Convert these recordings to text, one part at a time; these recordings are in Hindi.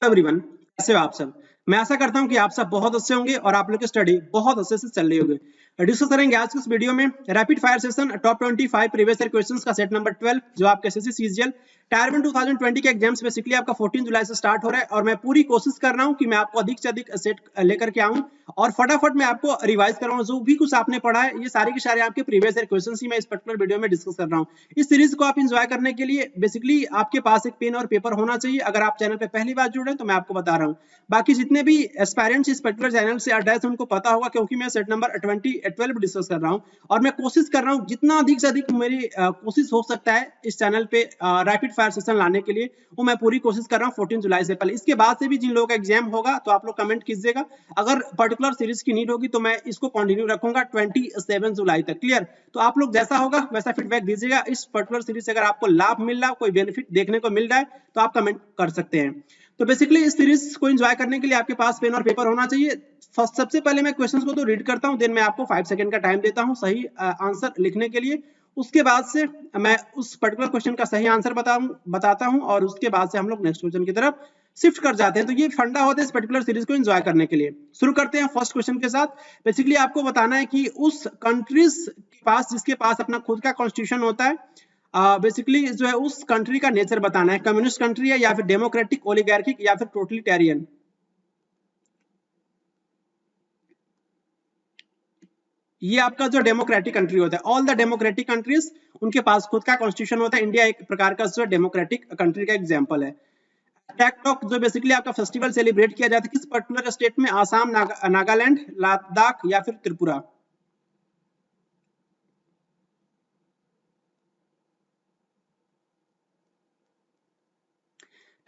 एवरीवन, कैसे हो आप सब? मैं आशा करता हूं कि आप सब बहुत अच्छे होंगे और आप लोग की स्टडी बहुत अच्छे से चल रही होगी। डिस्कस करेंगे आज की इस वीडियो में rapid fire session top 25 previous year questions का सेट नंबर 12 जो आपके एसएससी सीजीएल टायर 1 2020 के एग्जाम्स बेसिकली आपका 14 जुलाई से स्टार्ट हो रहा है और मैं पूरी कोशिश कर रहा हूं कि मैं आपको अधिक से अधिक सेट लेकर के आऊं और फटाफट मैं आपको रिवाइज कराऊं। जो भी कुछ आपने पढ़ा है ये सारे के सारे आपके प्रीवियस ईयर क्वेश्चंस ही मैं इस पर्टिकुलर वीडियो में डिस्कस कर रहा हूं। इस सीरीज को आप एंजॉय करने के लिए बेसिकली आपके पास एक पेन और पेपर होना चाहिए। अगर आप चैनल पे पहली बार जुड़े तो मैं आपको बता रहा हूं, बाकी जितने भी एस्पायरेंट्स इस पर्टिकुलर चैनल से अटैच उनको पता होगा क्योंकि मैं सेट नंबर 12 डिस्कस कर रहा हूं और मैं कोशिश कर रहा हूं जितना अधिक से अधिक मेरी कोशिश हो सकता है इस चैनल पे रैपिड फायर सेशन लाने के लिए वो मैं पूरी कोशिश कर रहा हूं 14 जुलाई से पहले। इसके बाद से भी जिन लोगों का एग्जाम होगा तो आप लोग कमेंट कीजिएगा, अगर पर्टिकुलर सीरीज की नीड होगी तो मैं इसको कंटिन्यू रखूंगा 27 जुलाई तक। क्लियर? तो आप लोग जैसा होगा वैसा फीडबैक दीजिएगा। इस पर्टिकुलर सीरीज से अगर आपको लाभ मिल रहा है, कोई बेनिफिट देखने को मिल रहा है तो आप कमेंट कर सकते हैं। तो बेसिकली इस सीरीज को एंजॉय करने के लिए आपके पास पेन और पेपर होना चाहिए। फर्स्ट सबसे पहले मैं क्वेश्चंस को तो रीड करता हूं, देन मैं आपको 5 सेकंड का टाइम देता हूं सही आंसर लिखने के लिए। उसके बाद से मैं उस पर्टिकुलर क्वेश्चन का सही आंसर बताता हूं और उसके बाद से हम लोग नेक्स्ट क्वेश्चन की तरफ शिफ्ट कर जाते हैं। तो ये फंडा होता है इस पर्टिकुलर सीरीज को एंजॉय करने के लिए। शुरू करते हैं फर्स्ट क्वेश्चन के साथ। बेसिकली आपको बताना है कि उस कंट्रीज के पास जिसके पास अपना खुद का कॉन्स्टिट्यूशन होता है, बेसिकली जो है उस कंट्री का नेचर बताना है। कम्युनिस्ट कंट्री है या फिर डेमोक्रेटिक, ओलिगार्किक या फिर टोटलिटेरियन। ये आपका जो डेमोक्रेटिक कंट्री होता है, ऑल द डेमोक्रेटिक कंट्रीज उनके पास खुद का कॉन्स्टिट्यूशन होता है। इंडिया एक प्रकार का जो डेमोक्रेटिक कंट्री का एग्जांपल है। टैकटॉक जो बेसिकली आपका फेस्टिवल सेलिब्रेट किया जाता है किस पर्टिकुलर स्टेट में? आसाम, नागालैंड, लद्दाख या फिर त्रिपुरा।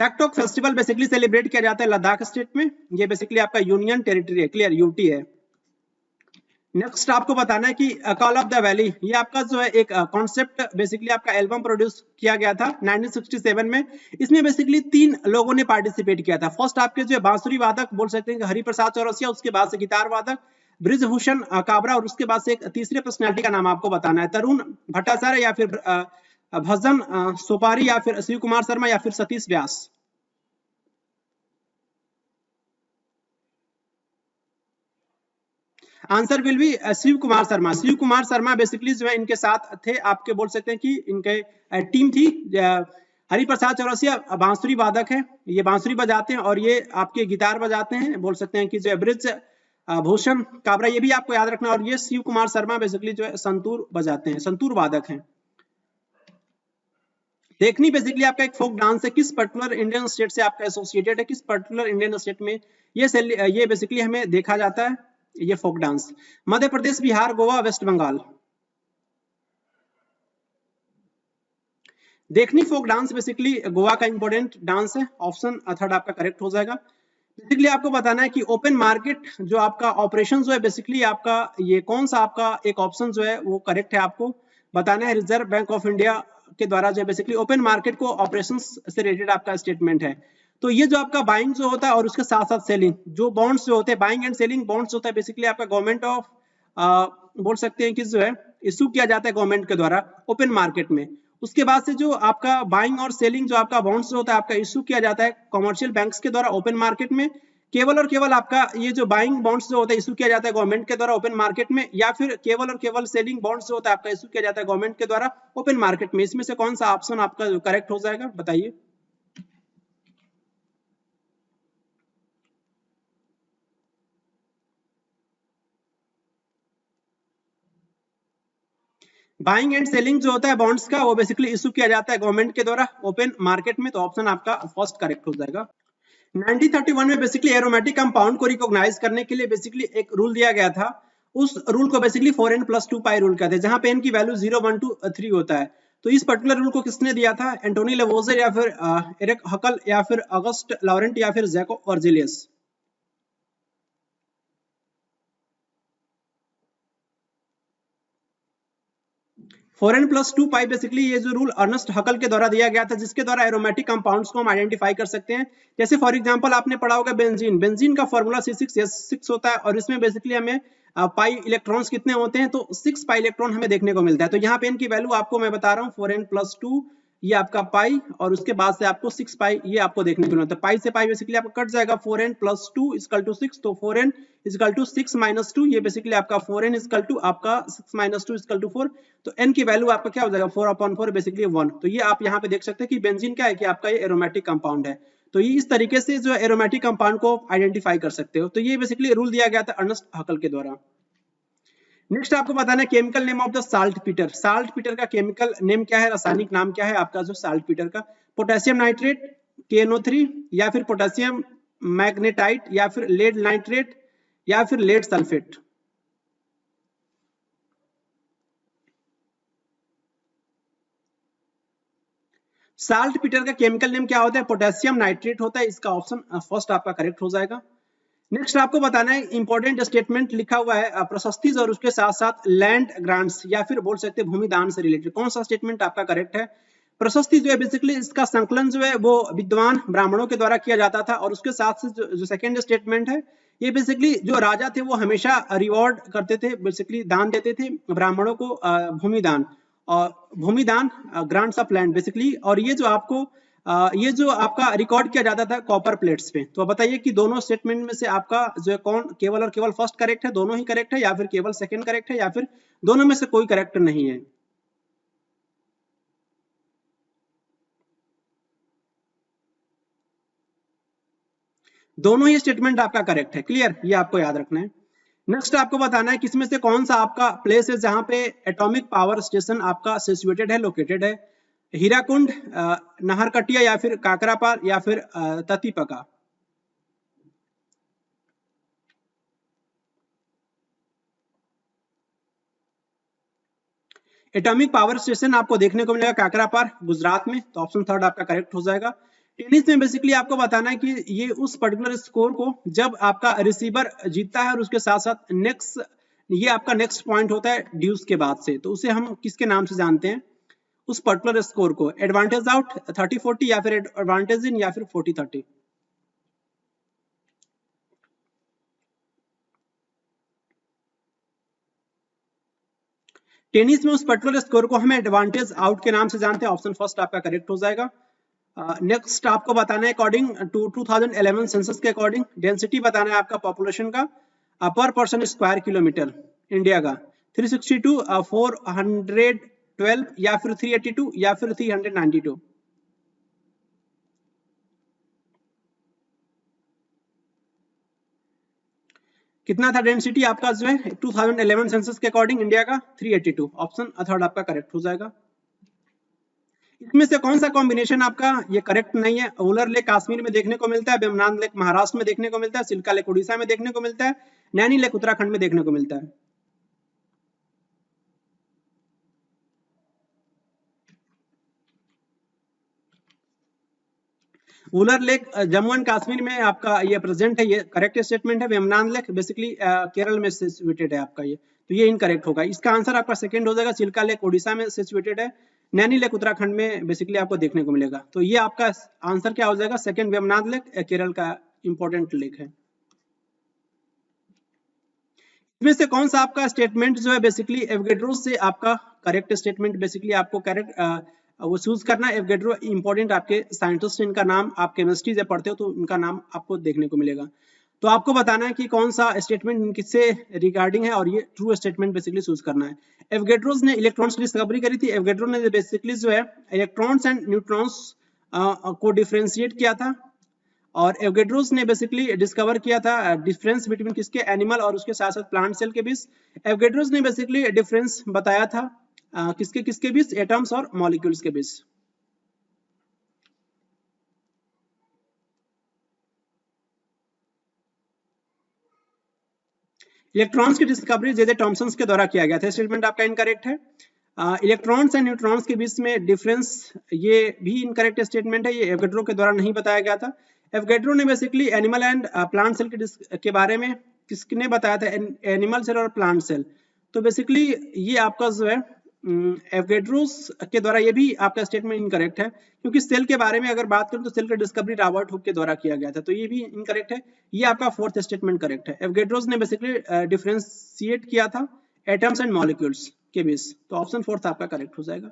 टैकटॉक फेस्टिवल बेसिकली सेलिब्रेट किया जाता है लद्दाख स्टेट में। ये बेसिकली आपका यूनियन टेरिटरी है। क्लियर? यूटी है। नेक्स्ट आपको बताना है कि कॉल ऑफ द वैली, ये आपका जो है एक कॉन्सेप्ट बेसिकली आपका एल्बम प्रोड्यूस किया गया था 1967 में। इसमें बेसिकली 3 लोगों ने पार्टिसिपेट किया था। फर्स्ट आपके जो है बांसुरी वादक बोल सकते हैं हरिप्रसाद चौरसिया, उसके बाद से गिटार वादक ब्रिजभूषण काबरा और उसके बाद से एक तीसरे पर्सनैलिटी का नाम आपको बताना है। तरुण भट्टाचार्य या फिर भजन सोपारी या फिर शिव कुमार शर्मा या फिर Satish Vyas. Answer will be Shiv Kumar Sharma. Shiv Kumar Sharma basically जो है इनके साथ थे, आपके बोल सकते हैं कि इनके टीम थी। हरिप्रसाद चौरसिया बांसुरी वादक है, ये बांसुरी बजाते हैं और ये आपके गिटार बजाते हैं, बोल सकते हैं कि जो ब्रिज भूषण काबरा ये भी आपको याद रखना। और ये शिव कुमार शर्मा बेसिकली जो है संतूर बजाते हैं, संतूर वादक हैं। देखनी बेसिकली आपका एक फोक डांस है, किस पर्टिकुलर इंडियन स्टेट से आपका एसोसिएटेड है, किस पर्टिकुलर इंडियन स्टेट में ये बेसिकली हमें देखा जाता है ये folk dance? Madhya Pradesh, Bihar, Goa, waste Bengal. देखनी फोक डांस बेसिकली गोवा का इंपॉर्टेंट डांस है। ऑप्शन थर्ड आपका करेक्ट हो जाएगा। बेसिकली आपको बताना है कि ओपन मार्केट जो आपका ऑपरेशन जो है बेसिकली आपका ये कौन सा आपका एक ऑप्शन जो है वो करेक्ट है आपको बताना है। रिजर्व बैंक ऑफ इंडिया के द्वारा जो बेसिकली ओपन मार्केट को ऑपरेशंस से रिलेटेड आपका स्टेटमेंट है। तो ये जो आपका बाइंग जो होता है और उसके साथ साथ सेलिंग जो बॉन्ड्स जो होते हैं, बाइंग एंड सेलिंग बॉन्ड्स होता है बेसिकली आपका गवर्नमेंट ऑफ बोल सकते हैं कि जो है इशू किया जाता है गवर्नमेंट के द्वारा ओपन मार्केट में। उसके बाद से जो आपका बाइंग और सेलिंग जो आपका बॉन्ड्स होता है आपका इशू किया जाता है कमर्शियल बैंक्स के द्वारा ओपन मार्केट में। केवल और केवल आपका ये जो बाइंग बॉन्ड्स जो होता है इशू किया जाता है गवर्नमेंट के द्वारा ओपन मार्केट में, या फिर केवल और केवल सेलिंग बॉन्ड्स जो होता है आपका इशू किया जाता है गवर्नमेंट के द्वारा ओपन मार्केट में। इसमें से कौन सा ऑप्शन आपका करेक्ट हो जाएगा बताइए? बाइंग एंड सेलिंग जो होता है बॉन्ड्स का वो बेसिकली इशू किया जाता है गवर्नमेंट के द्वारा ओपन मार्केट में। तो ऑप्शन आपका फर्स्ट करेक्ट हो जाएगा। 1931 में बेसिकली एरोमेटिक कंपाउंड को रिकॉग्नाइज करने के लिए बेसिकली एक रूल दिया गया था। उस रूल को बेसिकली 4n+2 पाई रूल कहते हैं, जहां पे n की वैल्यू 0, 1, 2, 3 होता है। तो इस पर्टिकुलर रूल को किसने दिया था? एंटोनी लेवोजर या फिर एरिक हकल या फिर अगस्ट लॉरेंट या फिर जैकोब वर्जिलियस। 4n+2 पाई बेसिकली ये जो रूल अर्नेस्ट हकल के द्वारा दिया गया था, जिसके द्वारा एरोमेटिक कंपाउंड्स को हम आइडेंटिफाई कर सकते हैं। जैसे फॉर एग्जांपल आपने पढ़ा होगा बेंजीन, बेंजीन का फॉर्मूला C6H6 होता है और इसमें बेसिकली हमें पाई इलेक्ट्रॉन्स कितने होते हैं? तो 6 पाई इलेक्ट्रॉन हमें देखने को मिलता है। तो यहाँ पे इनकी वैल्यू आपको मैं बता रहा हूँ 4n+2 ये आपका पाई, और उसके बाद से आपको 6 पाई ये आपको देखने को मिलता है। पाई से पाई बेसिकली आपका कट जाएगा, 4n + 2 = 6, तो 4n = 6 - 2, ये बेसिकली आपका 4n = आपका 6 - 2 = 4, तो n की वैल्यू आपका क्या हो जाएगा, 4/4 बेसिकली 1। तो ये आप यहाँ पे देख सकते हैं कि बेंजीन क्या है कि आपका ये एरोमेटिक कंपाउंड है। तो ये इस तरीके से जो एरोमेटिक कंपाउंड को आइडेंटिफाई कर सकते हो। तो ये बेसिकली रूल दिया गया था अर्नेस्ट हकल के द्वारा। नेक्स्ट आपको बताना है chemical name of the salt Peter. Salt Peter का केमिकल नेम क्या है, रासायनिक नाम क्या है आपका जो साल्ट पीटर का? पोटेशियम नाइट्रेट, KNO3, या फिर पोटेशियम मैग्नेटाइट, या फिर लेड नाइट्रेट, या फिर लेड सल्फेट। साल्ट पीटर का केमिकल नेम क्या होता है? पोटेशियम नाइट्रेट होता है। इसका ऑप्शन फर्स्ट आपका करेक्ट हो जाएगा। नेक्स्ट आपको बताना है इंपॉर्टेंट स्टेटमेंट लिखा हुआ है प्रशस्ति और उसके साथ साथ लैंड ग्रांट्स या फिर बोल सकते हैं भूमि दान से रिलेटेड। कौन सा स्टेटमेंट आपका करेक्ट है? प्रशस्ति जो है बेसिकली इसका संकलन जो है वो विद्वान ब्राह्मणों के द्वारा किया जाता था, और उसके साथ से जो सेकंड स्टेटमेंट है ये बेसिकली जो राजा थे वो हमेशा रिवॉर्ड करते थे, बेसिकली दान देते थे ब्राह्मणों को, भूमि दान, और भूमि दान ग्रांट्स ऑफ लैंड बेसिकली। और ये जो आपको ये जो आपका रिकॉर्ड किया जाता था कॉपर प्लेट्स पे। तो बताइए कि दोनों स्टेटमेंट में से आपका जो है कौन केवल और केवल फर्स्ट करेक्ट है, दोनों ही करेक्ट है, या फिर केवल सेकंड करेक्ट है, या फिर दोनों में से कोई करेक्ट नहीं है? दोनों ही स्टेटमेंट आपका करेक्ट है। क्लियर, ये आपको याद रखना है। नेक्स्ट आपको बताना है किसमें से कौन सा आपका प्लेस है जहां पे एटॉमिक पावर स्टेशन आपका सिचुएटेड है, लोकेटेड है? हीराकुंड, नाहरकटिया, या फिर काकरापार, या फिर ततीपका? एटॉमिक पावर स्टेशन आपको देखने को मिलेगा काकरापार, गुजरात में। तो ऑप्शन थर्ड आपका करेक्ट हो जाएगा। टेनिस में बेसिकली आपको बताना है कि ये उस पर्टिकुलर स्कोर को जब आपका रिसीवर जीतता है और उसके साथ साथ नेक्स्ट, ये आपका नेक्स्ट पॉइंट होता है ड्यूस के बाद से, तो उसे हम किसके नाम से जानते हैं उस पर्टिकुलर स्कोर को? एडवांटेज आउट, 30-40, या फिर एडवांटेज इन, या फिर 40-30? टेनिस में उस पर्टिकुलर स्कोर को हमें एडवांटेज आउट के नाम से जानते हैं। ऑप्शन फर्स्ट आपका करेक्ट हो जाएगा। नेक्स्ट आपको बताना है अकॉर्डिंग टू 2011 सेंसस के अकॉर्डिंग डेंसिटी बताना है आपका पॉपुलेशन का पर पर्सन स्क्वायर किलोमीटर इंडिया का। 362, 412, या फिर 382, या फिर 392? कितना था डेंसिटी आपका जो है 2011 सेंसस के अकॉर्डिंग इंडिया का? 382। ऑप्शन थर्ड आपका करेक्ट हो जाएगा। इसमें से कौन सा कॉम्बिनेशन आपका ये करेक्ट नहीं है? उलर लेक कश्मीर में देखने को मिलता है, बेमनान लेक महाराष्ट्र में देखने को मिलता है, सिल्का लेक उड़ीसा में देखने को मिलता है, नैनी लेक उत्तराखंड में देखने को मिलता है। उलर लेक जम्मू एंड कश्मीर में आपका ये प्रेजेंट है, ये करेक्ट स्टेटमेंट है। वेमनान लेक बेसिकली केरल में सिचुएटेड है आपका ये, तो ये इनकरेक्ट होगा। इसका आंसर आपका सेकंड हो जाएगा। चिल्का लेक उड़ीसा में सिचुएटेड है, नैनी लेक उत्तराखंड में बेसिकली आपको देखने को मिलेगा। तो ये आपका आंसर क्या हो जाएगा? सेकंड वेमनान लेक केरल का इंपॉर्टेंट लेक है। इसमें से कौन सा आपका स्टेटमेंट जो है बेसिकली एवोगैड्रो से आपका करेक्ट स्टेटमेंट बेसिकली आपको करेक्ट वो चूज करना है। एवोगैड्रो इंपॉर्टेंट आपके साइंटिस्ट, इनका नाम आप केमिस्ट्री जब पढ़ते हो तो इनका नाम आपको देखने को मिलेगा। तो आपको बताना है कि कौन सा स्टेटमेंट किससे रिगार्डिंग है, और ये ट्रू स्टेटमेंट बेसिकली चूज करना है। एवोगैड्रोस ने इलेक्ट्रॉन्स की डिस्कवरी करी थी। एवोगैड्रो ने बेसिकली जो है इलेक्ट्रॉन्स एंड न्यूट्रॉन्स को डिफरेंशिएट किया था, और एवोगैड्रोस ने बेसिकली डिस्कवर किया था डिफरेंस बिटवीन किसके, एनिमल और उसके साथ साथ प्लांट सेल के बीच। एवोगैड्रोस ने बेसिकली डिफरेंस बताया था किसके किसके बीच, एटम्स और मॉलिक्यूल्स के बीच। इलेक्ट्रॉन्स की डिस्कवरी जे थॉमसन के द्वारा किया गया था। स्टेटमेंट आपका इनकरेक्ट है। इलेक्ट्रॉन्स एंड न्यूट्रॉन्स के बीच में डिफरेंस, ये भी इनकरेक्ट स्टेटमेंट है, ये एवोगैड्रो के द्वारा नहीं बताया गया था। एवोगैड्रो ने basically animal and plant cell के बारे में किसने बताया था, एनिमल सेल और प्लांट सेल। तो बेसिकली ये आपका जो है एवोगैड्रोस के द्वारा ये भी आपका स्टेटमेंट इनकरेक्ट है, क्योंकि सेल के बारे में अगर बात करें तो सेल का डिस्कवरी रॉबर्ट हुक के द्वारा किया गया था, तो ये भी इनकरेक्ट है। ये आपका फोर्थ स्टेटमेंट करेक्ट है। एवोगैड्रोस ने बेसिकली डिफरेंशिएट किया था एटम्स एंड मॉलिक्यूल्स के बीच, तो ऑप्शन फोर्थ आपका करेक्ट हो जाएगा।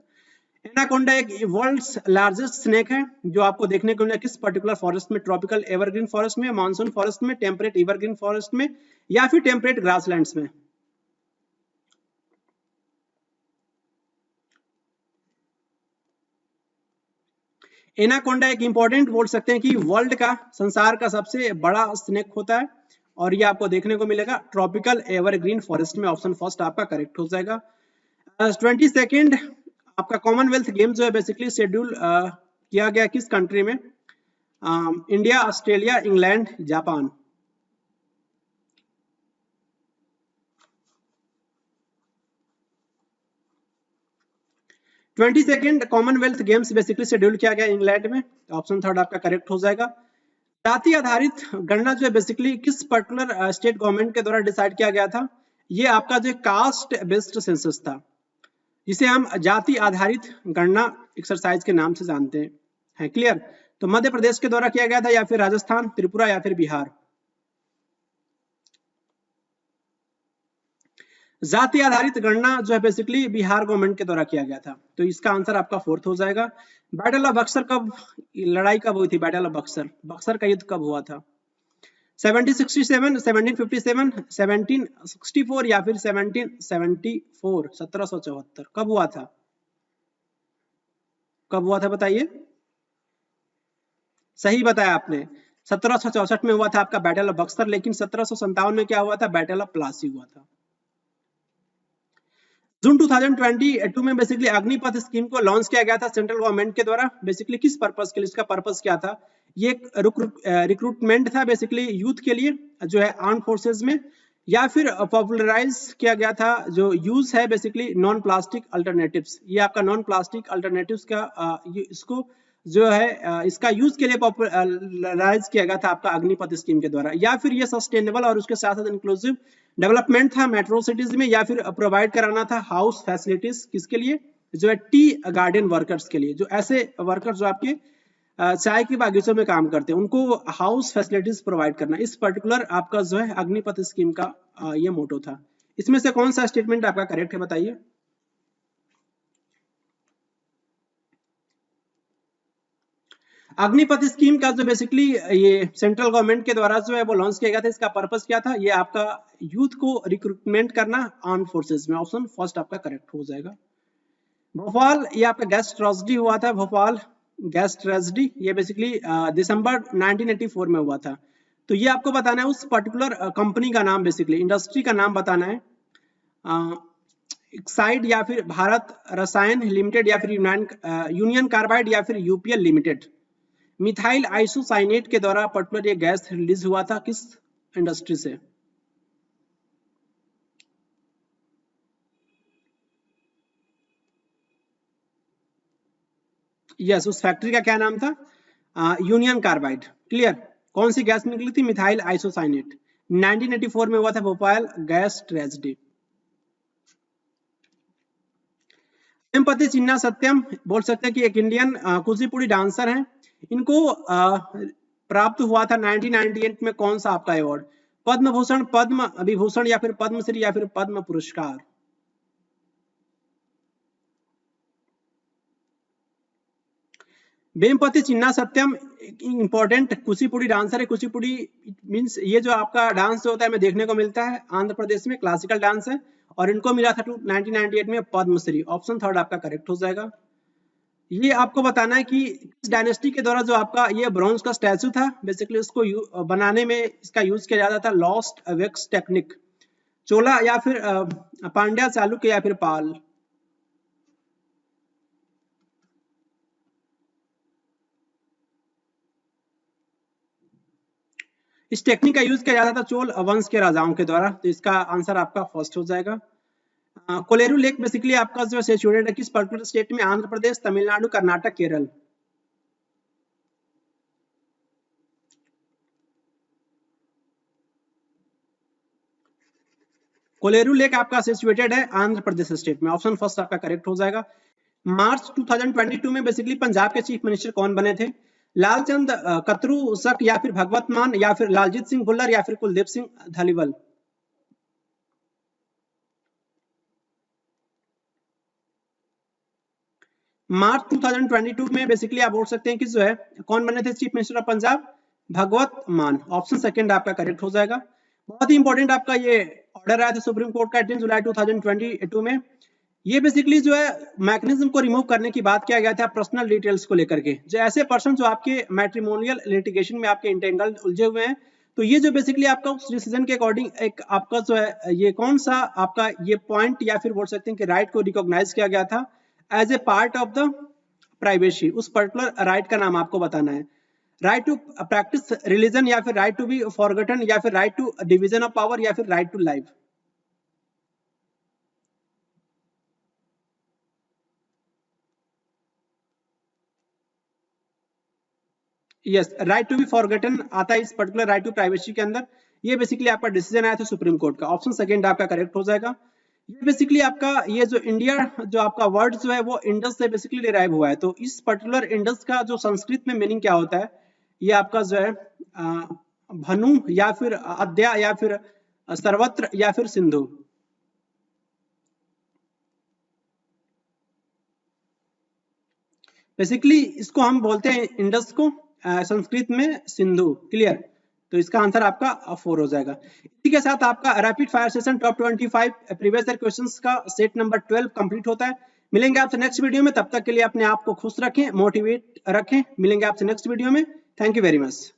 एनाकोंडा एक वर्ल्ड्स लार्जेस्ट स्नेक है जो आपको देखने को मिला किस पर्टिकुलर फॉरेस्ट में, ट्रॉपिकल एवरग्रीन फॉरेस्ट में, मानसून फॉरेस्ट में, टेम्परेट एवरग्रीन फॉरेस्ट में या फिर टेम्परेट ग्रासलैंड्स में। एनाकोंडा एक इंपॉर्टेंट बोल सकते हैं कि वर्ल्ड का, संसार का सबसे बड़ा स्नेक होता है और ये आपको देखने को मिलेगा ट्रॉपिकल एवरग्रीन फॉरेस्ट में। ऑप्शन फर्स्ट आपका करेक्ट हो जाएगा। 22nd आपका कॉमनवेल्थ गेम जो है बेसिकली शेड्यूल किया गया किस कंट्री में? India, Australia, England, Japan. Twenty second Commonwealth games basically schedule किया गया इंग्लैंड में। ऑप्शन थर्ड आपका करेक्ट हो जाएगा। जाति आधारित गणना जो है बेसिकली किस पर्टिकुलर स्टेट गवर्नमेंट के द्वारा डिसाइड किया गया था? ये आपका जो कास्ट बेस्ड सेंसस था, जिसे हम जाति आधारित गणना एक्सरसाइज के नाम से जानते हैं। क्लियर? तो मध्य प्रदेश के द्वारा किया गया था या फिर राजस्थान, त्रिपुरा या फिर बिहार? जाति आधारित गणना जो है बेसिकली बिहार गवर्नमेंट के द्वारा किया गया था। तो इसका आंसर आपका फोर्थ हो जाएगा। बैटल ऑफ बक्सर कब, लड़ाई कब हुई थी? बैटल ऑफ बक्सर, बक्सर का युद्ध कब हुआ था? 1767, 1757, 1764 या फिर 1774? 1774 कब हुआ था? कब हुआ था बताइए? सही बताया आपने, 1764 में हुआ था आपका बैटल ऑफ बक्सर। लेकिन 1757 में क्या हुआ था? बैटल ऑफ प्लासी हुआ था। जून 2022 में बेसिकली अग्निपथ स्कीम को लॉन्च किया गया था सेंट्रल गवर्नमेंट के द्वारा। बेसिकली किस पर्पस के लिए? इसका पर्पस क्या था? ये एक रिक्रूटमेंट था बेसिकली यूथ के लिए जो है आर्म फोर्सेस में, या फिर पॉपुलराइज किया गया था जो यूज है बेसिकली नॉन प्लास्टिक अल्टरनेटिव्स। ये आपका नॉन प्लास्टिक अल्टरनेटिव्स का इसको जो है इसका यूज के लिए पॉपुलराइज किया गया था आपका अग्निपथ स्कीम के द्वारा। या फिर ये सस्टेनेबल और उसके साथ साथ इंक्लूसिव डेवलपमेंट था मेट्रो सिटीज में, या फिर प्रोवाइड कराना था हाउस फैसिलिटीज किसके लिए? जो है टी गार्डन वर्कर्स के लिए, जो ऐसे वर्कर्स जो आपके चाय के बागीचों में काम करते हैं उनको हाउस फैसिलिटीज प्रोवाइड करना। इस पर्टिकुलर आपका जो है अग्निपथ स्कीम का ये मोटो था। इसमें से कौन सा स्टेटमेंट आपका करेक्ट है बताइए? अग्निपथ स्कीम का जो बेसिकली ये सेंट्रल गवर्नमेंट के द्वारा जो है वो लॉन्च किया गया था, इसका पर्पस क्या था? ये आपका यूथ को रिक्रूटमेंट करना आर्म फोर्सेस में। ऑप्शन फर्स्ट आपका करेक्ट हो जाएगा। भोपाल, ये आपका गैस ट्रेजेडी हुआ था, भोपाल गैस ट्रेजेडी, ये बेसिकली दिसंबर 1984 में हुआ था। तो ये आपको बताना है उस पर्टिकुलर कंपनी का नाम, बेसिकली इंडस्ट्री का नाम बताना है। एक्साइड या फिर भारत रसायन लिमिटेड या फिर यूनियन कार्बाइड या फिर यूपीएल लिमिटेड। मिथाइल आइसोसाइनेट के द्वारा पर्टिकुलर ये गैस रिलीज हुआ था किस इंडस्ट्री से? यस, उस फैक्ट्री का क्या नाम था? Union carbide. क्लियर? कौन सी गैस निकली थी? Methyl isocyanate. 1984 में हुआ था भोपाल गैस ट्रेजेडी। हेमपति चिन्ना सत्यम बोल सकते हैं कि एक इंडियन कुचिपुड़ी डांसर हैं। इनको प्राप्त हुआ था 1998 में कौन सा आपका अवार्ड? पद्म भूषण, पद्म विभूषण या फिर पद्मश्री या फिर पद्म पुरस्कार? वेमपति चिन्ना सत्यम इंपॉर्टेंट कुचिपुड़ी डांसर है। कुचिपुड़ी मींस ये जो आपका डांस होता है हमें देखने को मिलता है आंध्र प्रदेश में, क्लासिकल डांस है और इनको मिला था 1998 में पद्मश्री। ऑप्शन थर्ड आपका करेक्ट हो जाएगा। ये आपको बताना है कि इस डायनेस्टी के द्वारा जो आपका ये ब्रॉन्ज का स्टैचू था बेसिकली उसको बनाने में इसका यूज किया जाता था लॉस्ट वेक्स टेक्निक। चोला या फिर पांड्या, चालुक्य या फिर पाल? इस टेक्निक का यूज किया जाता था चोल वंश के राजाओं के द्वारा। तो इसका आंसर आपका फर्स्ट हो जाएगा। कोलेरू लेक बेसिकली आपका जो सिचुएटेड है किस पर्टिकुलर स्टेट में? आंध्र प्रदेश, तमिलनाडु, कर्नाटक, केरल? कोलेरू लेक आपका सिचुएटेड है आंध्र प्रदेश स्टेट में। ऑप्शन फर्स्ट आपका करेक्ट हो जाएगा। मार्च 2022 में बेसिकली पंजाब के चीफ मिनिस्टर कौन बने थे? लालचंद कतरू या फिर भगवत मान या फिर लालजीत सिंह भुल्लर या फिर कुलदीप सिंह धालीवाल? मार्च 2022 में बेसिकली आप बोल सकते हैं कि जो है कौन बने थे चीफ मिनिस्टर ऑफ पंजाब? भगवत मान। ऑप्शन सेकंड आपका करेक्ट हो जाएगा। बहुत ही इंपॉर्टेंट आपका ये ऑर्डर आया था सुप्रीम कोर्ट का 18 जुलाई 2022 में। ये बेसिकली जो है मैकेनिज्म को रिमूव करने की बात किया गया था पर्सनल डिटेल्स को लेकर के, जो ऐसे पर्सन जो आपके मैट्रिमोनियल लिटिगेशन में आपके इंटेंगल उलझे हुए हैं, तो ये जो बेसिकली आपका उस डिसीजन के अकॉर्डिंग एक आपका जो है ये कौन सा आपका ये पॉइंट या फिर बोल सकते हैं कि राइट को रिकॉग्नाइज किया गया था as a part of the privacy. उस पर्टिकुलर राइट का नाम आपको बताना है। राइट टू प्रैक्टिस रिलीजन, या फिर राइट टू बी फॉरगॉटन, या फिर right to division of power, या फिर right to life. Yes, right to be forgotten आता है इस पर्टिकुलर राइट टू प्राइवेसी के अंदर। ये बेसिकली आपका डिसीजन आया था सुप्रीम कोर्ट का। ऑप्शन सेकंड आपका करेक्ट हो जाएगा। ये बेसिकली आपका ये जो इंडिया जो आपका वर्ड जो है वो इंडस से बेसिकली डिराइव हुआ है। तो इस पर्टिकुलर इंडस का जो संस्कृत में मीनिंग क्या होता है, ये आपका जो है भनु, या फिर अद्या, या फिर सर्वत्र, या फिर सिंधु। बेसिकली इसको हम बोलते हैं इंडस को, संस्कृत में सिंधु। क्लियर? तो इसका आंसर आपका 4 हो जाएगा। इसी के साथ आपका rapid fire session top 25 previous year questions का सेट नंबर 12 कंप्लीट होता है। मिलेंगे आपसे नेक्स्ट वीडियो में, तब तक के लिए अपने आप को खुश रखें, मोटिवेट रखें। मिलेंगे आपसे नेक्स्ट वीडियो में। Thank you very much.